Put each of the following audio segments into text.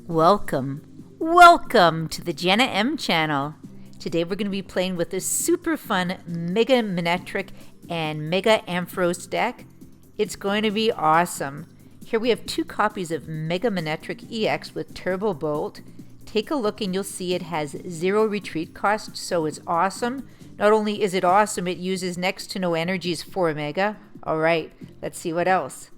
Welcome to the Jenna Em Channel. Today we're going to be playing with this super fun Mega Manectric and Mega Ampharos deck. It's going to be awesome. Here we have two copies of Mega Manectric EX with Turbo Bolt. Take a look and you'll see it has 0 retreat cost, so it's awesome. Not only is it awesome, it uses next to no energies for Mega. Alright, let's see what else.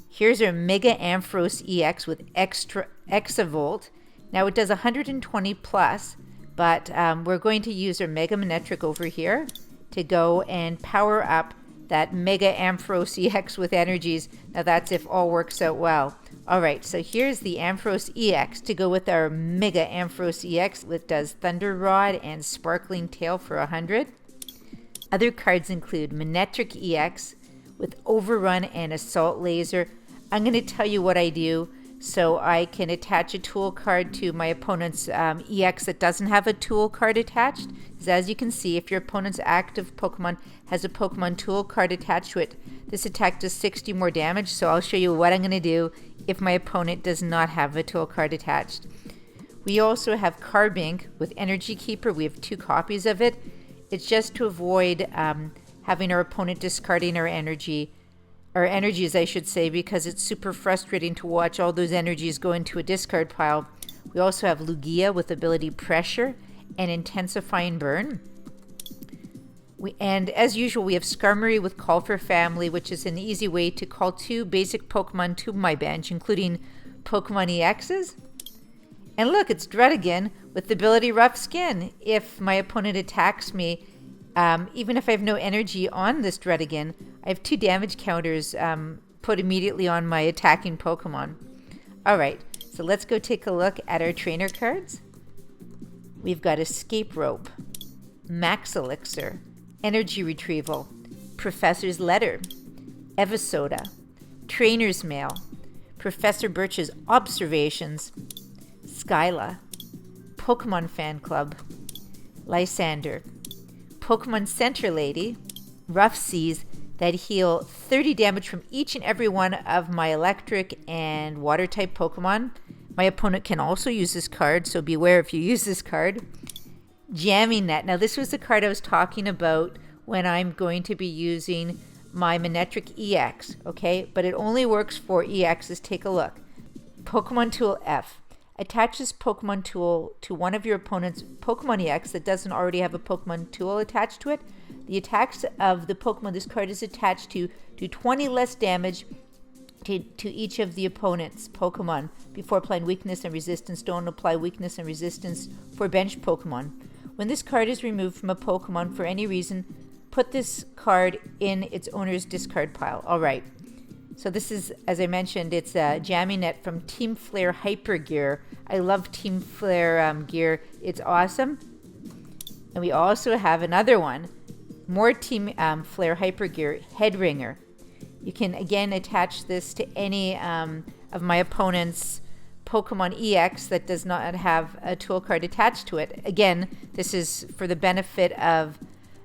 Here's our Mega Ampharos EX with extra Exavolt. Now it does 120 plus, but we're going to use our Mega Manectric over here to go and power up that Mega Ampharos EX with energies. Now that's if all works out well. Alright, so here's the Ampharos EX to go with our Mega Ampharos EX, which does Thunder Rod and Sparkling Tail for 100. Other cards include Manectric EX with Overrun and Assault Laser. I'm going to tell you what I do so I can attach a tool card to my opponent's EX that doesn't have a tool card attached. As you can see, if your opponent's active Pokemon has a Pokemon tool card attached to it, this attack does 60 more damage. So I'll show you what I'm going to do if my opponent does not have a tool card attached. We also have Carbink with Energy Keeper. We have 2 copies of it. It's just to avoid having our opponent discarding our energies, I should say, because it's super frustrating to watch all those energies go into a discard pile. We also have Lugia with ability Pressure and Intensifying Burn. And as usual, we have Skarmory with Call for Family, which is an easy way to call 2 basic Pokemon to my bench, including Pokemon EXs. And look, it's Druddigon with the ability Rough Skin. If my opponent attacks me, even if I have no energy on this Druddigon, I have 2 damage counters put immediately on my attacking Pokemon. Alright, so let's go take a look at our trainer cards. We've got Escape Rope, Max Elixir, Energy Retrieval, Professor's Letter, Evisoda, Trainer's Mail, Professor Birch's Observations, Skyla, Pokemon Fan Club, Lysander, Pokemon Center Lady, Rough Seas that heal 30 damage from each and every one of my electric and water type Pokemon. My opponent can also use this card, so beware if you use this card. Jamming Net. Now this was the card I was talking about when I'm going to be using my Manectric EX, okay? But it only works for EXs. Take a look. Pokemon Tool F. Attach this Pokemon tool to one of your opponent's Pokemon EX that doesn't already have a Pokemon tool attached to it. The attacks of the Pokemon this card is attached to do 20 less damage to each of the opponent's Pokemon. Before applying weakness and resistance, don't apply weakness and resistance for bench Pokemon. When this card is removed from a Pokemon for any reason, put this card in its owner's discard pile. Alright. So this is, as I mentioned, it's a Jamming Net from Team Flare Hyper Gear. I love Team Flare gear. It's awesome. And we also have another one. More Team Flare Hyper Gear, Head Ringer. You can, again, attach this to any of my opponent's Pokemon EX that does not have a tool card attached to it. Again, this is for the benefit of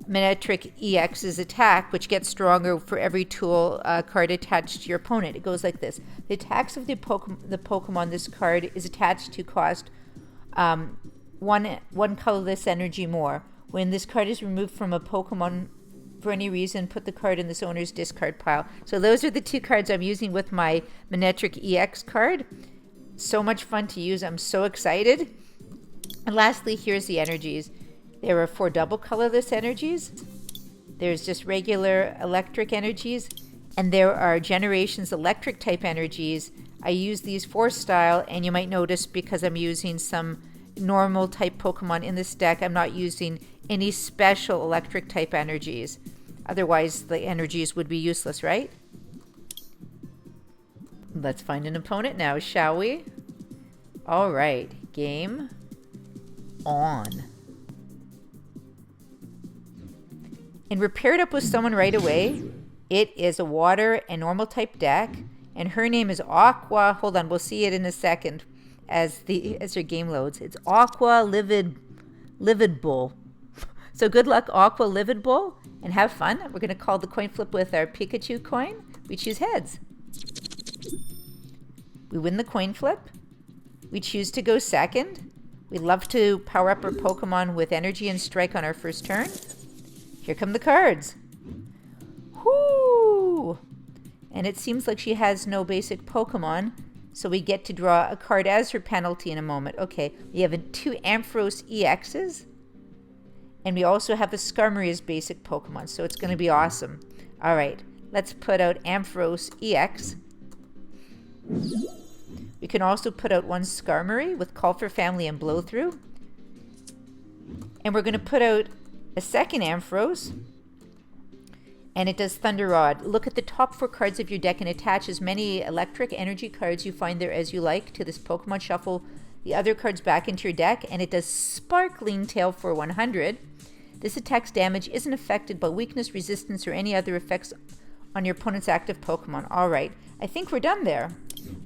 Manectric EX's attack, which gets stronger for every tool card attached to your opponent. It goes like this. The attacks of the Pokemon this card is attached to cost one colorless energy more. When this card is removed from a Pokemon for any reason, put the card in this owner's discard pile. So those are the 2 cards I'm using with my Manectric EX card. So much fun to use. I'm so excited. And lastly, here's the energies. There are 4 double colorless energies. There's just regular electric energies. And there are Generations electric type energies. I use these 4 style, and you might notice because I'm using some normal type Pokemon in this deck, I'm not using any special electric type energies. Otherwise, the energies would be useless, right? Let's find an opponent now, shall we? All right, game on. And we're paired up with someone right away. It is a water and normal type deck, and her name is Aqua. Hold on, we'll see it in a second as your game loads. It's Aqua Livid Bull. So good luck, Aqua Livid Bull, and have fun. We're going to call the coin flip with our Pikachu coin. We choose heads. We win the coin flip. we choose to go second. We love to power up our Pokemon with energy and strike on our first turn. Here come the cards. Whoo! And it seems like she has no basic Pokemon, so we get to draw a card as her penalty in a moment. Okay, we have 2 Ampharos EXs, and we also have a Skarmory as basic Pokemon, so it's going to be awesome. All right, let's put out Ampharos EX. We can also put out 1 Skarmory with Call for Family and Blow Through. And we're going to put out a second Ampharos, and it does Thunder Rod. Look at the top 4 cards of your deck and attach as many electric energy cards you find there as you like to this Pokemon. Shuffle the other cards back into your deck, and it does Sparkling Tail for 100. This attack's damage isn't affected by weakness, resistance, or any other effects on your opponent's active Pokemon. All right, I think we're done there.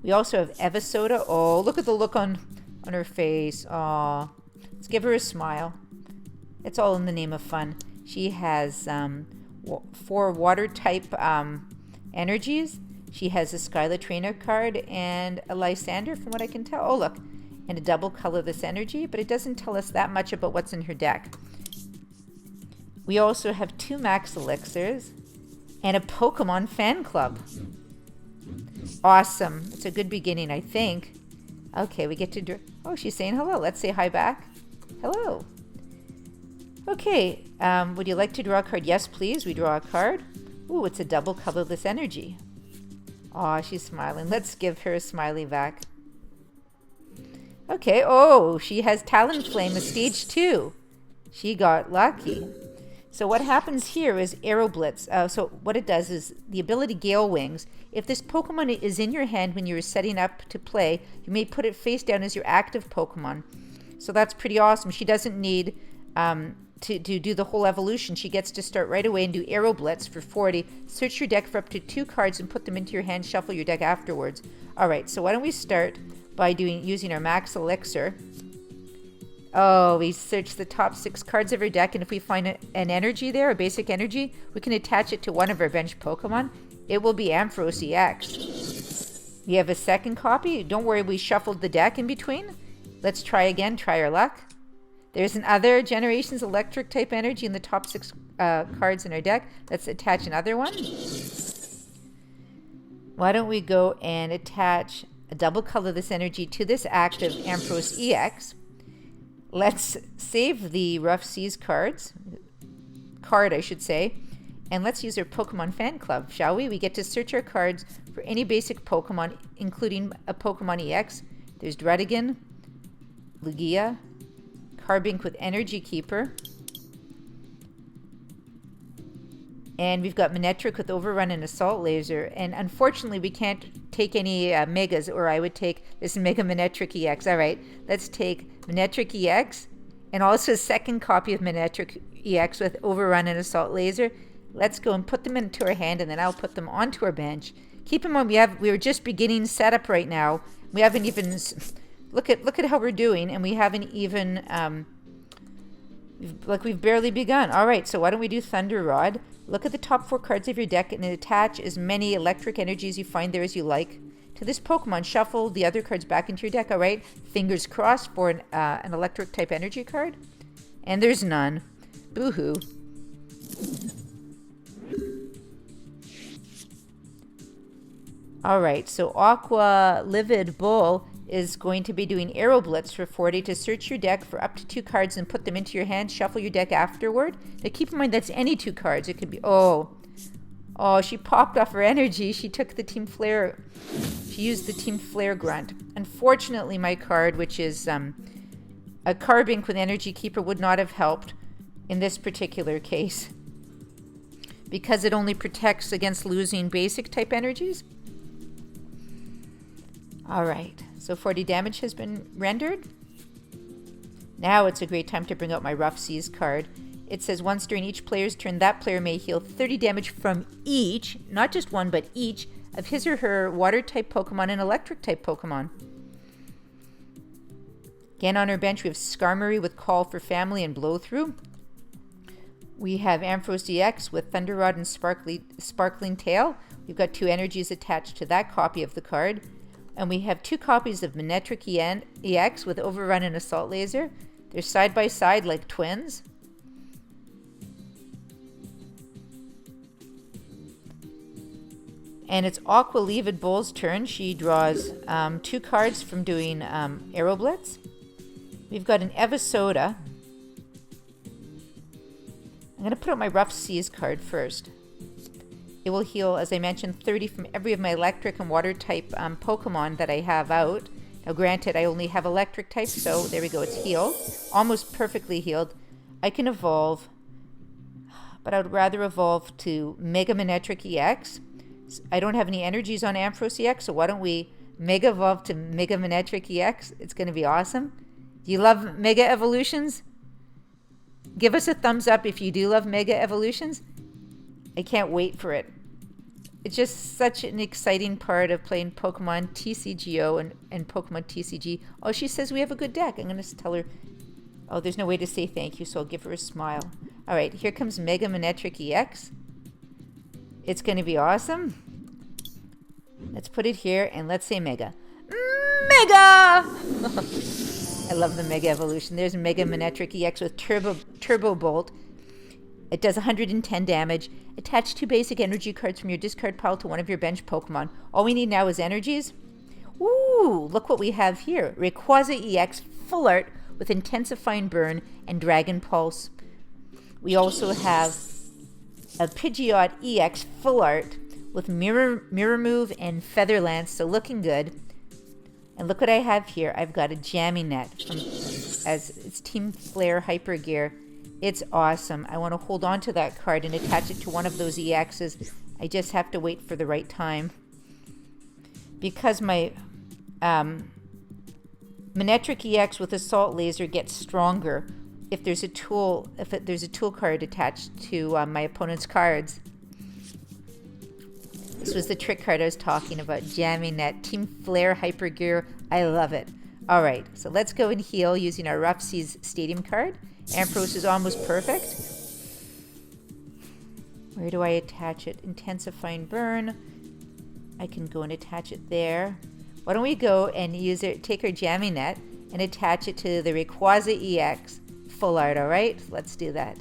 We also have Evisoda. Oh, look at the look on her face. Aw, let's give her a smile. It's all in the name of fun. She has 4 water type energies. She has a Skyla Trainer card and a Lysander, from what I can tell. Oh, look, and a double colorless energy, but it doesn't tell us that much about what's in her deck. We also have 2 Max Elixirs and a Pokemon fan club. Awesome. It's a good beginning, I think. Okay, we get to... Oh, she's saying hello. Let's say hi back. Hello. Okay, would you like to draw a card? Yes, please. We draw a card. Ooh, it's a double colorless energy. Aw, she's smiling. Let's give her a smiley back. Okay, oh, she has Talonflame, a stage 2. She got lucky. So what happens here is Aero Blitz. So what it does is the ability Gale Wings. If this Pokemon is in your hand when you're setting up to play, you may put it face down as your active Pokemon. So that's pretty awesome. She doesn't need to do the whole evolution. She gets to start right away and do Aero Blitz for 40. Search your deck for up to 2 cards and put them into your hand. Shuffle your deck afterwards. All right, so why don't we start by using our Max Elixir. Oh, we search the top 6 cards of our deck, and if we find an energy there, a basic energy, we can attach it to one of our bench Pokemon. It will be Ampharos EX. We have a second copy. Don't worry, we shuffled the deck in between. Let's try again, try our luck. There's another Generations Electric type energy in the top 6 cards in our deck. Let's attach another one. Why don't we go and attach a double colorless energy to this active Ampharos EX. Let's save the Rough Seas card, I should say, and let's use our Pokemon Fan Club, shall we? We get to search our cards for any basic Pokemon, including a Pokemon EX. There's Dredigan, Lugia, Carbink with Energy Keeper, and we've got Manectric with Overrun and Assault Laser. And unfortunately, we can't take any Megas, or I would take this Mega Manectric EX. All right, let's take Manectric EX and also a second copy of Manectric EX with Overrun and Assault Laser. Let's go and put them into our hand, and then I'll put them onto our bench. Keep in mind, we are just beginning setup right now. We haven't even... Look at how we're doing, and we haven't even... we've barely begun. All right, so why don't we do Thunder Rod? Look at the top 4 cards of your deck and attach as many electric energies you find there as you like to this Pokemon. Shuffle the other cards back into your deck, all right? Fingers crossed for an electric type energy card. And there's none. Boo-hoo. All right, so Aqua Livid Bull is going to be doing Aero Blitz for 40 to search your deck for up to 2 cards and put them into your hand. Shuffle your deck afterward. Now keep in mind that's any 2 cards. It could be, oh, she popped off her energy. She took the Team Flare. She used the Team Flare Grunt. Unfortunately, my card, which is a Carbink with Energy Keeper, would not have helped in this particular case because it only protects against losing basic type energies. All right, so 40 damage has been rendered. Now it's a great time to bring out my Rough Seas card. It says once during each player's turn, that player may heal 30 damage from each, not just one, but each, of his or her Water-type Pokemon and Electric-type Pokemon. Again, on our bench, we have Skarmory with Call for Family and Blow Through. We have Ampharos EX with Thunder Rod and Sparkling Tail. We've got 2 energies attached to that copy of the card. And we have 2 copies of Manectric EX with Overrun and Assault Laser. They're side by side like twins. And it's Aqua Leavid Bull's turn. She draws 2 cards from doing Aero Blitz. We've got an Evisoda. I'm going to put out my Rough Seas card first. It will heal, as I mentioned, 30 from every of my electric and water type Pokemon that I have out. Now granted, I only have electric type, so there we go, it's healed. Almost perfectly healed. I can evolve, but I would rather evolve to Mega Manectric EX. I don't have any energies on Ampharos EX, so why don't we Mega Evolve to Mega Manectric EX? It's going to be awesome. Do you love Mega Evolutions? Give us a thumbs up if you do love Mega Evolutions. I can't wait for it. It's just such an exciting part of playing Pokemon TCGO and Pokemon TCG. Oh, she says we have a good deck. I'm going to tell her. Oh, there's no way to say thank you, so I'll give her a smile. All right, here comes Mega Manectric EX. It's going to be awesome. Let's put it here and let's say Mega. Mega! I love the Mega Evolution. There's Mega Manectric EX with Turbo Bolt. It does 110 damage. Attach 2 basic energy cards from your discard pile to one of your bench Pokemon. All we need now is energies. Ooh, look what we have here. Rayquaza EX Full Art with Intensifying Burn and Dragon Pulse. We also have a Pidgeot EX Full Art with Mirror Move and Feather Lance, so looking good. And look what I have here. I've got a Jamminet as its Team Flare Hyper Gear. It's awesome. I want to hold on to that card and attach it to one of those EXs. I just have to wait for the right time. Because my Manectric EX with Assault Laser gets stronger if there's a tool card attached to my opponent's cards. This was the trick card I was talking about. Jamminet, Team Flare Hyper Gear. I love it. All right, so let's go and heal using our Rough Seas Stadium card. Ampharos is almost perfect. Where do I attach it? Intensifying Burn. I can go and attach it there. Why don't we go and use it, take our Jamminet and attach it to the Rayquaza EX Full Art, all right? Let's do that.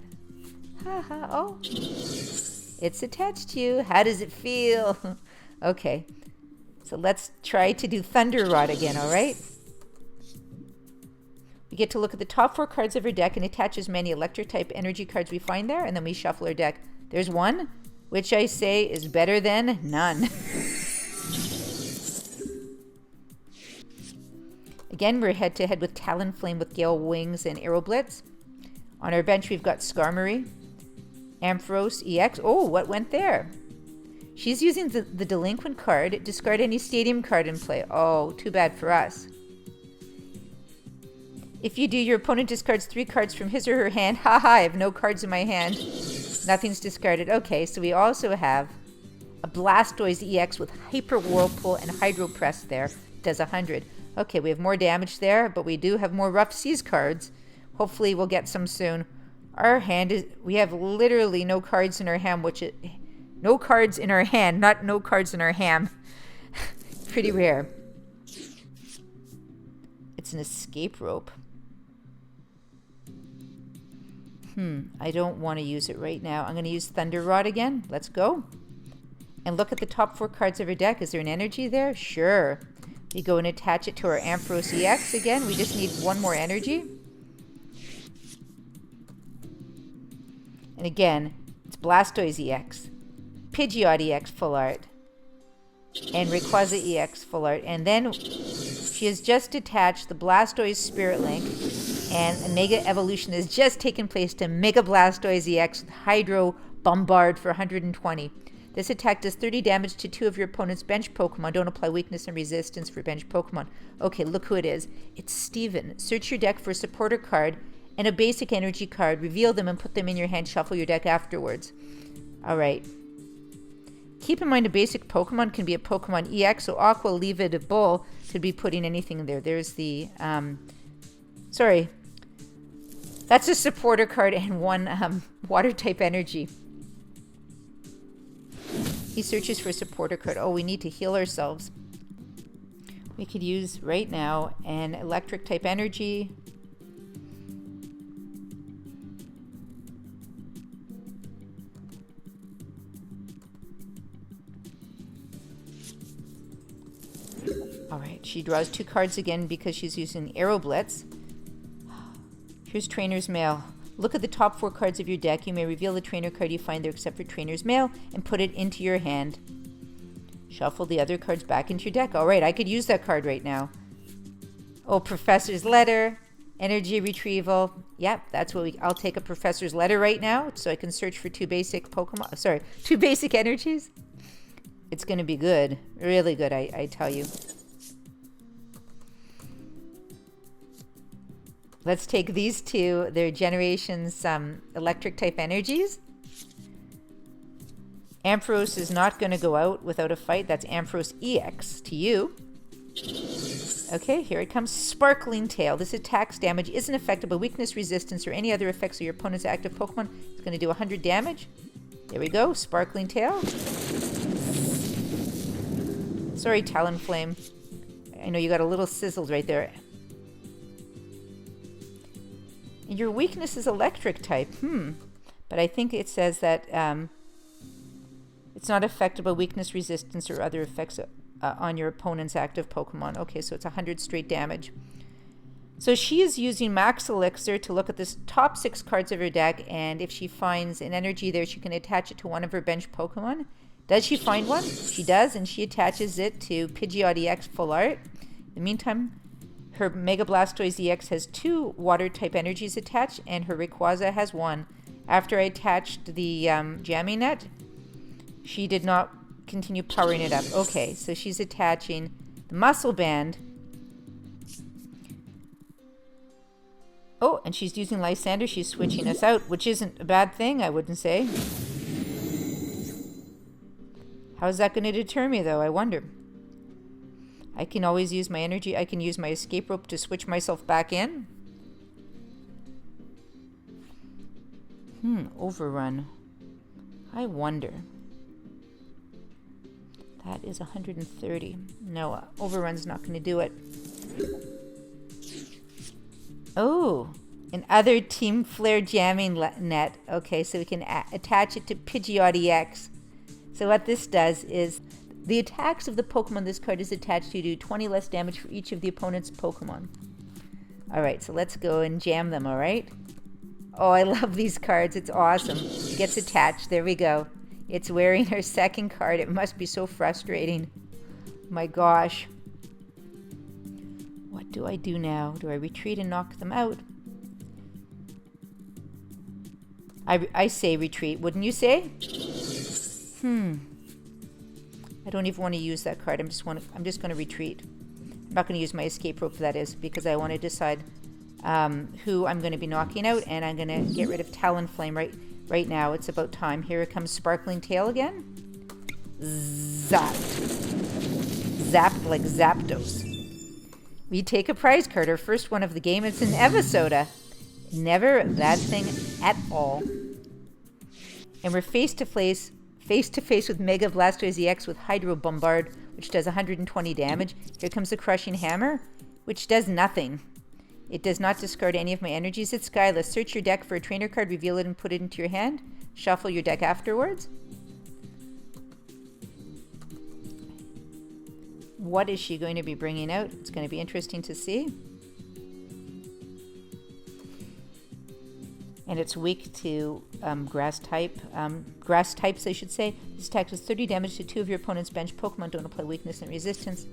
Haha, oh. It's attached to you. How does it feel? Okay, so let's try to do Thunder Rod again, all right? We get to look at the top 4 cards of our deck and attach as many electric type energy cards we find there, and then we shuffle our deck. There's one, which I say is better than none. Again, we're head to head with Talonflame with Gale Wings and Aero Blitz. On our bench, we've got Skarmory, Ampharos EX. Oh, what went there? She's using the Delinquent card. Discard any Stadium card in play. Oh, too bad for us. If you do, your opponent discards 3 cards from his or her hand. Haha, I have no cards in my hand. Nothing's discarded. Okay, so we also have a Blastoise EX with Hyper Whirlpool and Hydro Press there. Does 100. Okay, we have more damage there, but we do have more Rough Seas cards. Hopefully we'll get some soon. Our hand is, we have literally no cards in our hand, no cards in our hand, not no cards in our ham. Pretty rare. It's an Escape Rope. I don't want to use it right now. I'm going to use Thunder Rod again. Let's go. And look at the top 4 cards of our deck. Is there an energy there? Sure. We go and attach it to our Ampharos EX again. We just need 1 more energy. And again, it's Blastoise EX, Pidgeot EX Full Art, and Rayquaza EX Full Art. And then she has just attached the Blastoise Spirit Link, and a Mega Evolution has just taken place to Mega Blastoise EX with Hydro Bombard for 120. This attack does 30 damage to 2 of your opponent's bench Pokemon. Don't apply weakness and resistance for bench Pokemon. Okay, look who it is. It's Steven. Search your deck for a supporter card and a basic energy card. Reveal them and put them in your hand. Shuffle your deck afterwards. All right. Keep in mind a basic Pokemon can be a Pokemon EX, so Aqua Leavid Bull could be putting anything in there. There's the, sorry. That's a supporter card and 1 water type energy. He searches for a supporter card. Oh, we need to heal ourselves. We could use right now an electric type energy. All right, she draws 2 cards again because she's using Aero Blitz. Here's Trainer's Mail. Look at the top 4 cards of your deck. You may reveal the trainer card you find there except for Trainer's Mail and put it into your hand. Shuffle the other cards back into your deck. All right, I could use that card right now. Oh, Professor's Letter, Energy Retrieval. Yep, that's what I'll take a Professor's Letter right now so I can search for 2 basic Pokemon. Sorry, 2 basic energies. It's going to be good. Really good, I tell you. Let's take these 2. They're Generation's electric type energies. Ampharos is not going to go out without a fight. That's Ampharos EX to you. Okay, here it comes. Sparkling Tail. This attacks damage isn't affected by weakness, resistance, or any other effects of your opponent's active Pokemon. It's going to do 100 damage. There we go. Sparkling Tail. Sorry, Talonflame. I know you got a little sizzled right there. And your weakness is electric type. But I think it says that it's not affected by weakness, resistance, or other effects on your opponent's active Pokemon. Okay, so it's 100 straight damage. So she is using Max Elixir to look at the top 6 cards of her deck, and if she finds an energy there, she can attach it to one of her bench Pokemon. Does she find one? She does, and she attaches it to Pidgeot EX Full Art. In the meantime, her Mega Blastoise EX has 2 water-type energies attached, and her Rayquaza has 1. After I attached the jamming net, she did not continue powering it up. Okay, so she's attaching the Muscle Band. Oh, and she's using Lysander. She's switching us out, which isn't a bad thing, I wouldn't say. How's that going to deter me, though? I wonder. I can always use my energy. I can use my escape rope to switch myself back in. Overrun. I wonder. That is 130. No, Overrun's not going to do it. Oh, an other Team Flare jamming net. Okay, so we can attach it to Pidgeot EX. So what this does is the attacks of the Pokemon this card is attached to do 20 less damage for each of the opponent's Pokemon. Alright, so let's go and jam them, alright? Oh, I love these cards. It's awesome. It gets attached. There we go. It's wearing her second card. It must be so frustrating. My gosh. What do I do now? Do I retreat and knock them out? I say retreat. Wouldn't you say? I don't even want to use that card. I'm just going to retreat. I'm not going to use my escape rope, that is, because I want to decide who I'm going to be knocking out, and I'm going to get rid of Talonflame right now. It's about time. Here it comes Sparkling Tail again. Zapped. Zapped like Zapdos. We take a prize card, our first one of the game. It's an Evosoda. Never a bad thing at all. And we're face to face with Mega Blastoise EX with Hydro Bombard, which does 120 damage. Here comes the Crushing Hammer, which does nothing. It does not discard any of my energies. It's Skyless. Search your deck for a trainer card, reveal it, and put it into your hand. Shuffle your deck afterwards. What is she going to be bringing out? It's going to be interesting to see. And it's weak to grass types, I should say. This attack does 30 damage to 2 of your opponent's bench Pokemon. Don't apply weakness and resistance.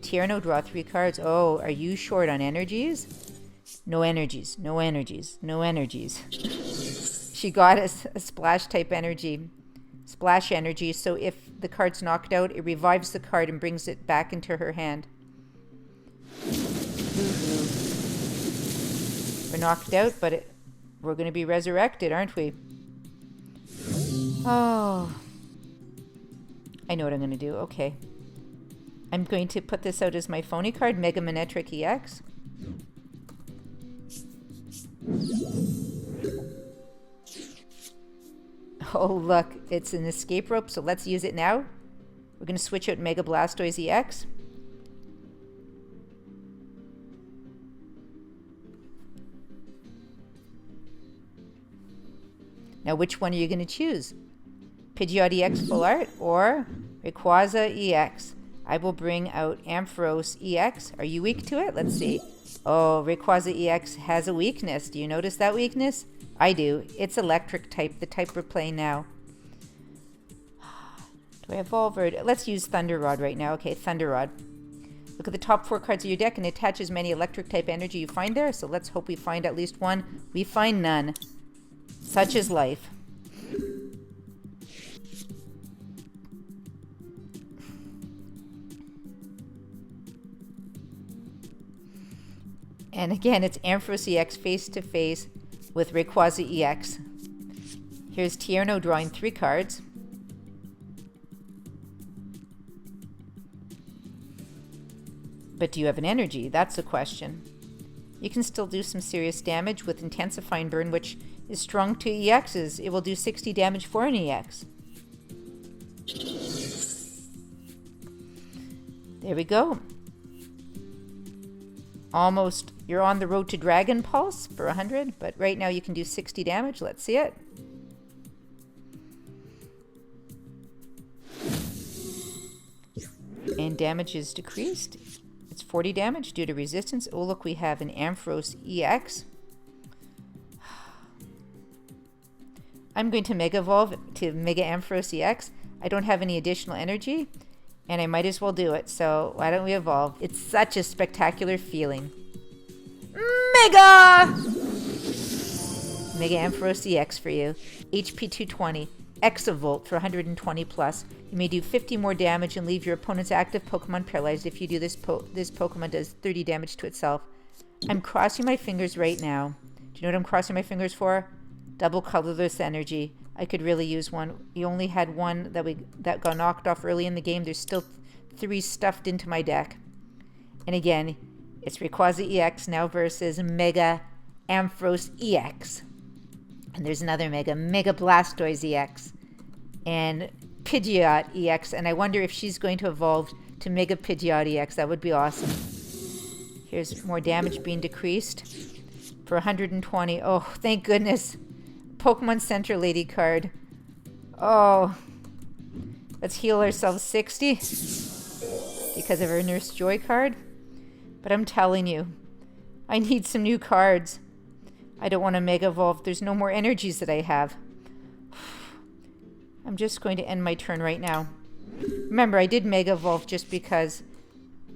Tierno, draw 3 cards. Oh, are you short on energies? No energies, no energies, no energies. She got a splash type energy. Splash energy, so if the card's knocked out, it revives the card and brings it back into her hand. We're knocked out, but we're going to be resurrected, aren't we? Oh. I know what I'm going to do. Okay. I'm going to put this out as my phony card, Mega Manectric EX. Oh, look. It's an escape rope, so let's use it now. We're going to switch out Mega Blastoise EX. Now, which one are you going to choose? Pidgeot EX Full Art or Rayquaza EX? I will bring out Ampharos EX. Are you weak to it? Let's see. Oh, Rayquaza EX has a weakness. Do you notice that weakness? I do. It's electric type, the type we're playing now. Do I evolve or... Let's use Thunder Rod right now. Okay, Thunder Rod. Look at the top 4 cards of your deck and attach as many electric type energy you find there. So let's hope we find at least one. We find none. Such is life. And again, it's Ampharos EX face-to-face with Rayquaza EX. Here's Tierno drawing 3 cards. But do you have an energy? That's the question. You can still do some serious damage with Intensifying Burn, which is strong to EXs. It will do 60 damage for an EX. There we go. Almost, you're on the road to Dragon Pulse for 100, but right now you can do 60 damage. Let's see it. And damage is decreased. It's 40 damage due to resistance. Oh, look, we have an Ampharos EX. I'm going to Mega Evolve to Mega Ampharos EX. I don't have any additional energy, and I might as well do it. So why don't we evolve? It's such a spectacular feeling. Mega Ampharos EX for you. HP 220. Exavolt for 120 plus. You may do 50 more damage and leave your opponent's active Pokemon paralyzed. If you do this, this Pokemon does 30 damage to itself. I'm crossing my fingers right now. Do you know what I'm crossing my fingers for? Double colorless energy. I could really use one. You only had one that got knocked off early in the game. There's still 3 stuffed into my deck. And again, it's Rayquaza EX now versus Mega Ampharos EX. And there's another Mega Blastoise EX. And Pidgeot EX. And I wonder if she's going to evolve to Mega Pidgeot EX. That would be awesome. Here's more damage being decreased for 120. Oh, thank goodness. Pokemon Center Lady card. Oh. Let's heal ourselves 60 because of our Nurse Joy card. But I'm telling you, I need some new cards. I don't want to Mega Evolve. There's no more energies that I have. I'm just going to end my turn right now. Remember, I did Mega Evolve just because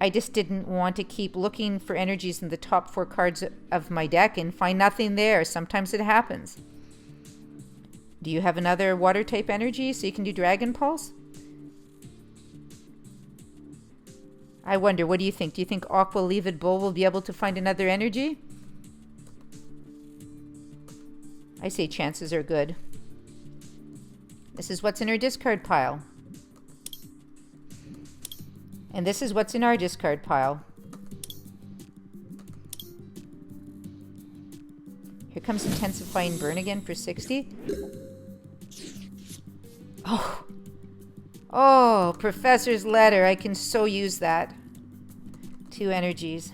I just didn't want to keep looking for energies in the top 4 cards of my deck and find nothing there. Sometimes it happens. Do you have another water type energy so you can do Dragon Pulse? I wonder, what do you think? Do you think Aqua Leavid Bull will be able to find another energy? I say chances are good. This is what's in her discard pile. And this is what's in our discard pile. Here comes Intensifying Burn again for 60. Oh. Oh, Professor's Letter. I can so use that. 2 energies.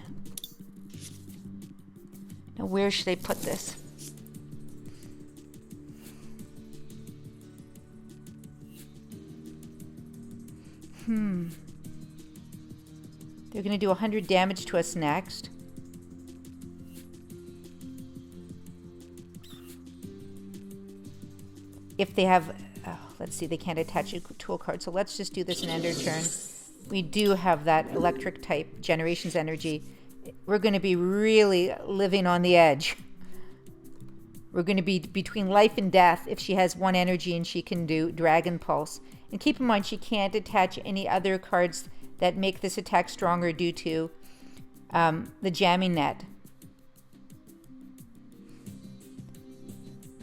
Now where should I put this? They're going to do 100 damage to us next. If they have... Oh, let's see, they can't attach a tool card, so let's just do this and end our turn. We do have that electric type Generations energy. We're going to be really living on the edge. We're going to be between life and death if she has 1 energy and she can do Dragon Pulse. And keep in mind, she can't attach any other cards that make this attack stronger due to the jamming net.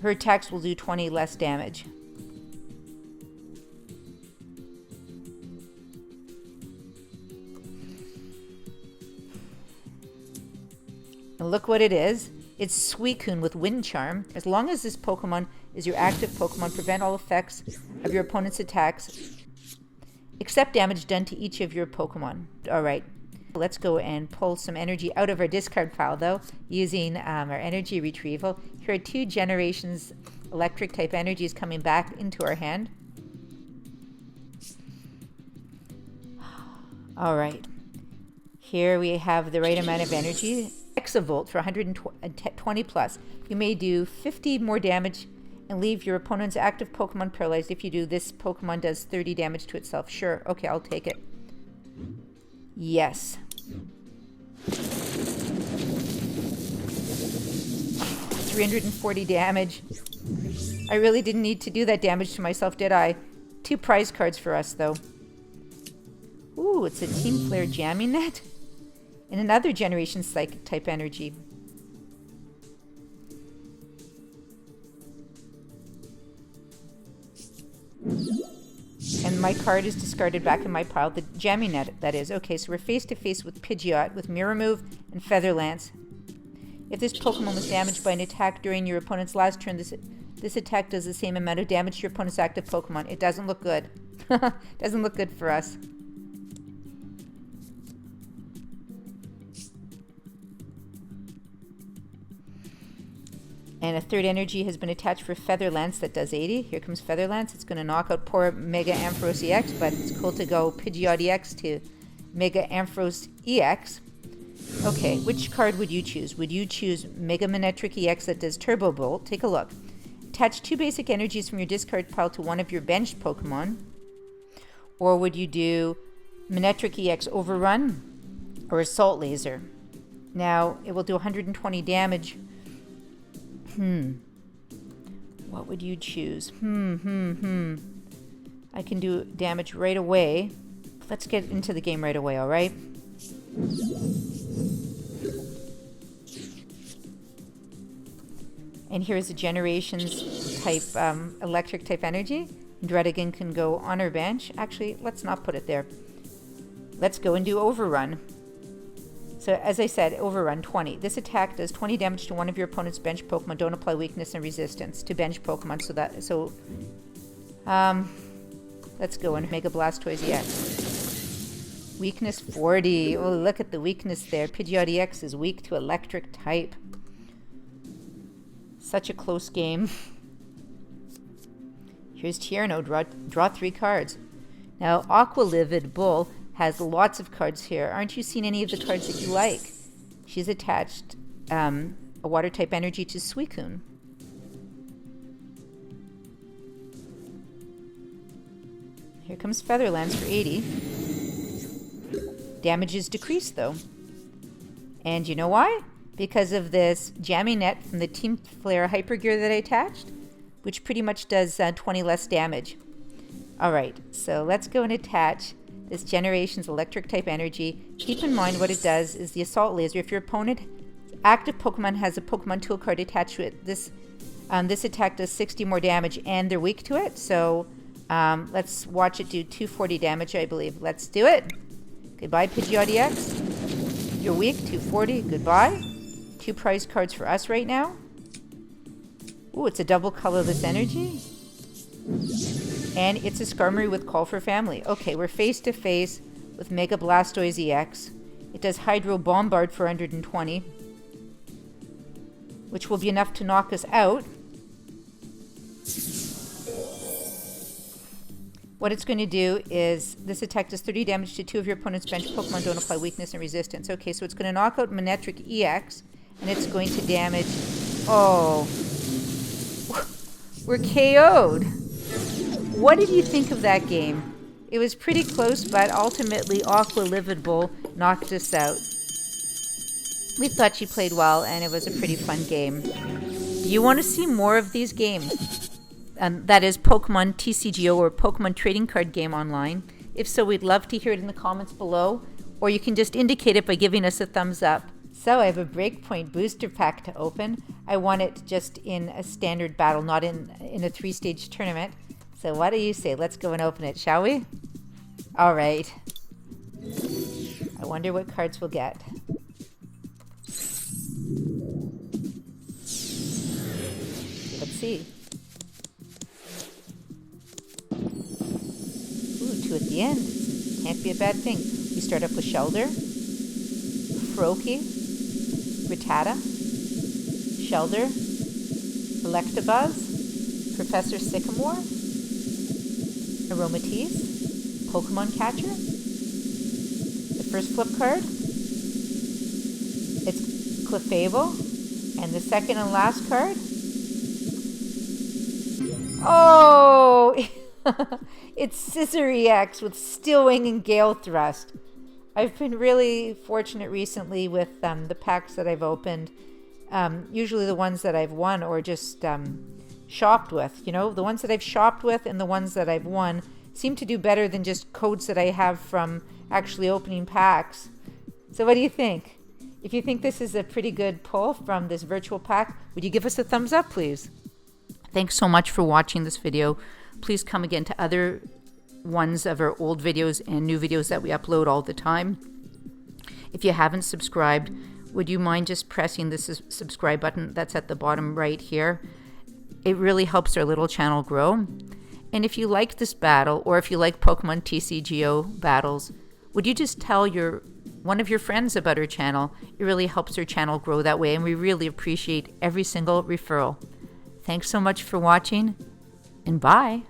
Her attacks will do 20 less damage. And look what it is. It's Suicune with Wind Charm. As long as this Pokemon is your active Pokemon, prevent all effects of your opponent's attacks, except damage done to each of your Pokemon. All right, let's go and pull some energy out of our discard pile, though, using our energy retrieval. Here are 2 Generations electric type energy is coming back into our hand. All right. Here we have the right amount of energy. Exavolt for 120 plus. You may do 50 more damage and leave your opponent's active Pokemon paralyzed. If you do, this Pokemon does 30 damage to itself. Sure. Okay, I'll take it. Yes. 340 damage. I really didn't need to do that damage to myself, did I? 2 prize cards for us, though. Ooh, it's a Team Flare Jamming Net. And another Generation Psychic type energy. And my card is discarded back in my pile. The Jamming Net, that is. Okay, so we're face to face with Pidgeot with Mirror Move and Feather Lance. If this Pokemon was damaged by an attack during your opponent's last turn, this attack does the same amount of damage to your opponent's active Pokemon. It doesn't look good. Doesn't look good for us. And a third energy has been attached for Feather Lance that does 80. Here comes Feather Lance. It's going to knock out poor Mega Ampharos EX, but it's cool to go Pidgeot EX to Mega Ampharos EX. Okay, which card would you choose? Would you choose Mega Manectric EX that does Turbo Bolt? Take a look. Attach 2 basic energies from your discard pile to one of your benched Pokemon. Or would you do Manectric EX Overrun or Assault Laser? Now, it will do 120 damage. What would you choose? I can do damage right away. Let's get into the game right away, all right? And here's a Generations type electric type energy. Dredigan can go on our bench. Actually, let's not put it there. Let's go and do Overrun. So as I said, Overrun 20. This attack does 20 damage to one of your opponent's bench Pokemon. Don't apply weakness and resistance to bench Pokemon. Let's go and Mega Blastoise EX. Weakness 40. Oh, look at the weakness there. Pidgeot EX is weak to electric type. Such a close game. Here's Tierno. Draw 3 cards. Now, Aqua Livid Bull has lots of cards here. Aren't you seeing any of the cards that you like? She's attached a water type energy to Suicune. Here comes Feather Lance for 80. Damage is decreased though. And you know why? Because of this Jamming Net from the Team Flare Hyper Gear that I attached, which pretty much does 20 less damage. Alright, so let's go and attach this Generation's electric type energy. Keep in mind what it does is the Assault Laser. If your opponent active Pokemon has a Pokemon tool card attached to it, this attack does 60 more damage and they're weak to it. So let's watch it do 240 damage, I believe. Let's do it. Goodbye, Pidgeot EX. You're weak, 240. Goodbye. 2 prize cards for us right now. Ooh, it's a double colorless energy. And it's a Skarmory with Call for Family. Okay, we're face to face with Mega Blastoise EX. It does Hydro Bombard for 120, which will be enough to knock us out. What it's going to do is this attack does 30 damage to 2 of your opponent's bench Pokemon. Don't apply weakness and resistance. Okay, so it's going to knock out Manectric EX, and it's going to damage... Oh. We're KO'd. What did you think of that game? It was pretty close, but ultimately Aqua Livid Bull knocked us out. We thought she played well, and it was a pretty fun game. Do you want to see more of these games? That is Pokemon TCGO or Pokemon Trading Card Game online. If so, we'd love to hear it in the comments below, or you can just indicate it by giving us a thumbs up. So I have a Breakpoint booster pack to open. I want it just in a standard battle, not in a 3-stage tournament. So what do you say? Let's go and open it, shall we? All right. I wonder what cards we'll get. Let's see. Ooh, 2 at the end. Can't be a bad thing. We start up with Shelder, Froakie, Rattata, Shelder, Electabuzz, Professor Sycamore, Aromatisse, Pokemon Catcher. The first flip card, it's Clefable, and the second and last card, oh, it's Scissor EX with Steel Wing and Gale Thrust. I've been really fortunate recently with the packs that I've opened. Usually the ones that I've won or just shopped with. You know, the ones that I've shopped with and the ones that I've won seem to do better than just codes that I have from actually opening packs. So what do you think? If you think this is a pretty good pull from this virtual pack, would you give us a thumbs up, please? Thanks so much for watching this video. Please come again to other ones of our old videos and new videos that we upload all the time. If you haven't subscribed, would you mind just pressing the subscribe button that's at the bottom right here? It really helps our little channel grow. And if you like this battle, or if you like Pokemon TCGO battles, would you just tell one of your friends about our channel? It really helps our channel grow that way, and we really appreciate every single referral. Thanks so much for watching, and bye.